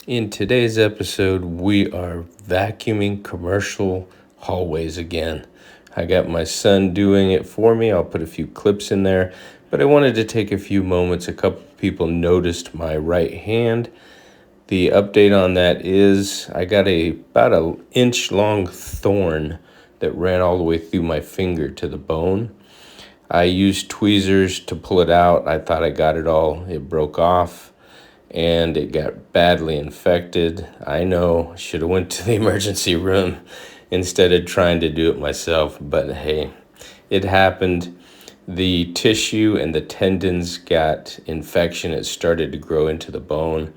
In today's episode, we are vacuuming commercial hallways again. I got my son doing it for me. I'll put a few clips in there, but I wanted to take a few moments. A couple people noticed my right hand. The update on that is I got about an inch long thorn that ran all the way through my finger to the bone. I used tweezers to pull it out. I thought I got it all. It broke off and it got badly infected. I know, should have went to the emergency room instead of trying to do it myself, but hey, it happened. The tissue and the tendons got infection. It started to grow into the bone.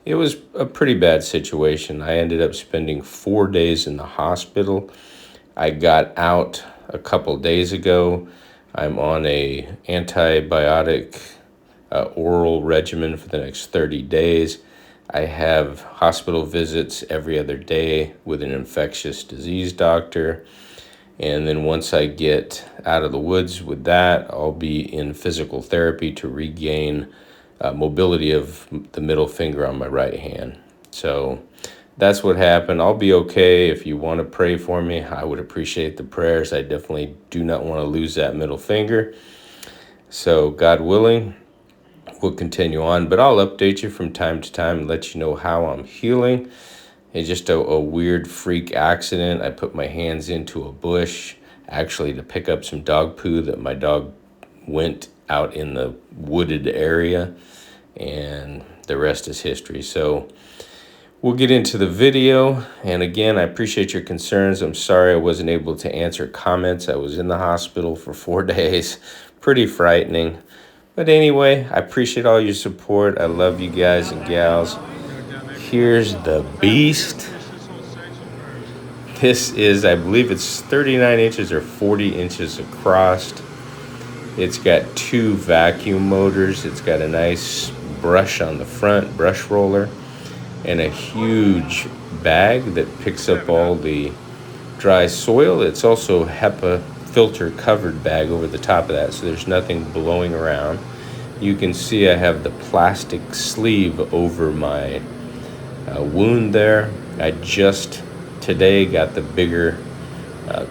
It was a pretty bad situation. I ended up spending 4 days in the hospital. I got out a couple days ago. I'm on a antibiotic oral regimen for the next 30 days. I have hospital visits every other day with an infectious disease doctor. And then once I get out of the woods with that, I'll be in physical therapy to regain mobility of the middle finger on my right hand. So that's what happened. I'll be okay. If you want to pray for me, I would appreciate the prayers. I definitely do not want to lose that middle finger. So God willing, we'll continue on, but I'll update you from time to time and let you know how I'm healing. It's just a weird freak accident. I put my hands into a bush, actually to pick up some dog poo that my dog went out in the wooded area, and the rest is history. So we'll get into the video. And again, I appreciate your concerns. I'm sorry I wasn't able to answer comments. I was in the hospital for 4 days. Pretty frightening. But anyway, I appreciate all your support. I love you guys and gals. Here's the beast. This is, I believe it's 39 inches or 40 inches across. It's got 2 vacuum motors. It's got a nice brush on the front, brush roller, and a huge bag that picks up all the dry soil. It's also HEPA filter covered bag over the top of that, so there's nothing blowing around. You can see I have the plastic sleeve over my wound there. I just today got the bigger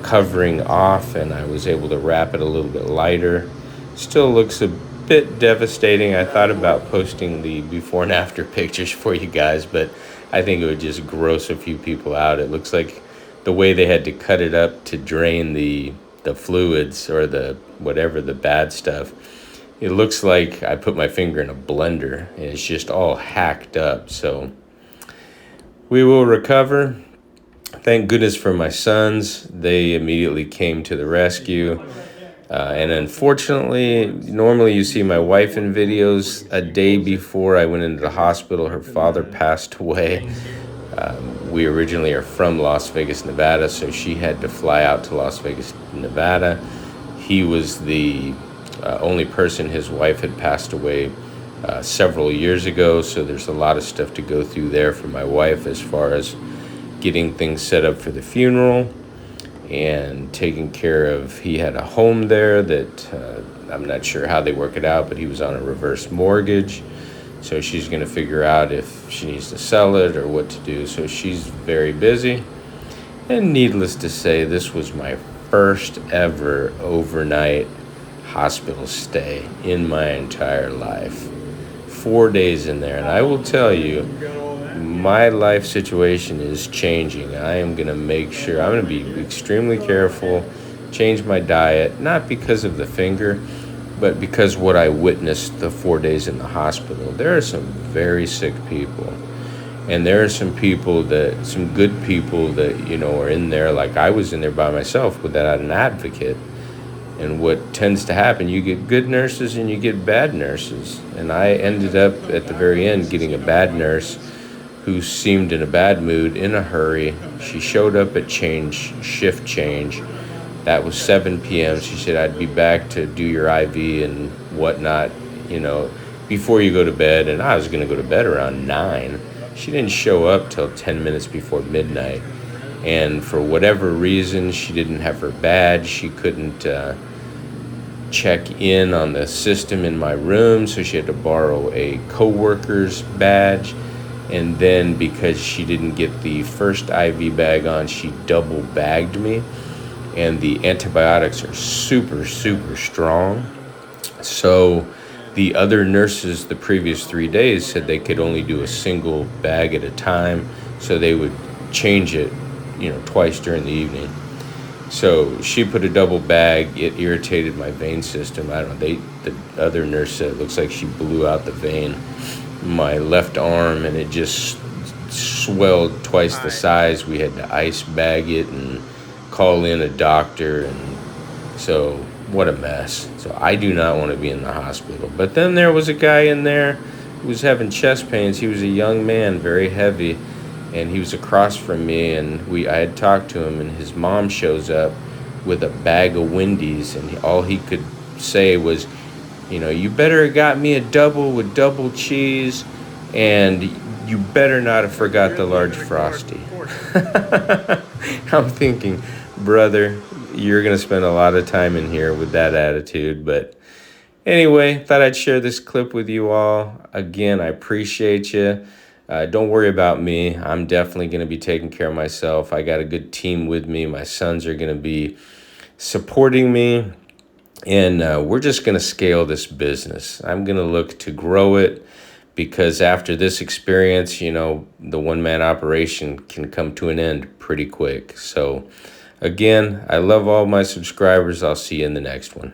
covering off, and I was able to wrap it a little bit lighter. Still looks a bit devastating. I thought about posting the before and after pictures for you guys, but I think it would just gross a few people out. It looks like the way they had to cut it up to drain the fluids or the whatever, the bad stuff. It looks like I put my finger in a blender and it's just all hacked up. So we will recover. Thank goodness for my sons. They immediately came to the rescue. And unfortunately, normally you see my wife in videos. A day before I went into the hospital, her father passed away. We originally are from Las Vegas, Nevada, so she had to fly out to Las Vegas, Nevada. He was the only person. His wife had passed away several years ago, so there's a lot of stuff to go through there for my wife as far as getting things set up for the funeral and taking care of. He had a home there that I'm not sure how they work it out, but he was on a reverse mortgage. So she's going to figure out if she needs to sell it or what to do. So she's very busy. And needless to say, this was my first ever overnight hospital stay in my entire life. 4 days in there. And I will tell you, my life situation is changing. I am going to make sure, I'm going to be extremely careful, change my diet, not because of the finger, but because what I witnessed the 4 days in the hospital. There are some very sick people. And there are some people that, some good people that, you know, are in there. Like I was in there by myself without an advocate. And what tends to happen, you get good nurses and you get bad nurses. And I ended up at the very end getting a bad nurse who seemed in a bad mood, in a hurry. She showed up at shift change. That was 7 p.m. She said, I'd be back to do your IV and whatnot, you know, before you go to bed. And I was going to go to bed around 9. She didn't show up till 10 minutes before midnight. And for whatever reason, she didn't have her badge. She couldn't check in on the system in my room, so she had to borrow a coworker's badge. And then because she didn't get the first IV bag on, she double bagged me. And the antibiotics are super, super strong. So the other nurses the previous 3 days said they could only do a single bag at a time. So they would change it, twice during the evening. So she put a double bag. It irritated my vein system. I don't know. The other nurse said it looks like she blew out the vein in my left arm, and it just swelled twice the size. We had to ice bag it and call in a doctor, and so what a mess. So I do not want to be in the hospital. But then there was a guy in there who was having chest pains. He was a young man, very heavy, and he was across from me, and I had talked to him, and his mom shows up with a bag of Wendy's, and all he could say was, you better have got me a double with double cheese, and you better not have forgot the large Frosty. I'm thinking, brother, you're going to spend a lot of time in here with that attitude. But anyway, thought I'd share this clip with you all. Again, I appreciate you. Don't worry about me. I'm definitely going to be taking care of myself. I got a good team with me. My sons are going to be supporting me. And we're just going to scale this business. I'm going to look to grow it, because after this experience, the one-man operation can come to an end pretty quick. So again, I love all my subscribers. I'll see you in the next one.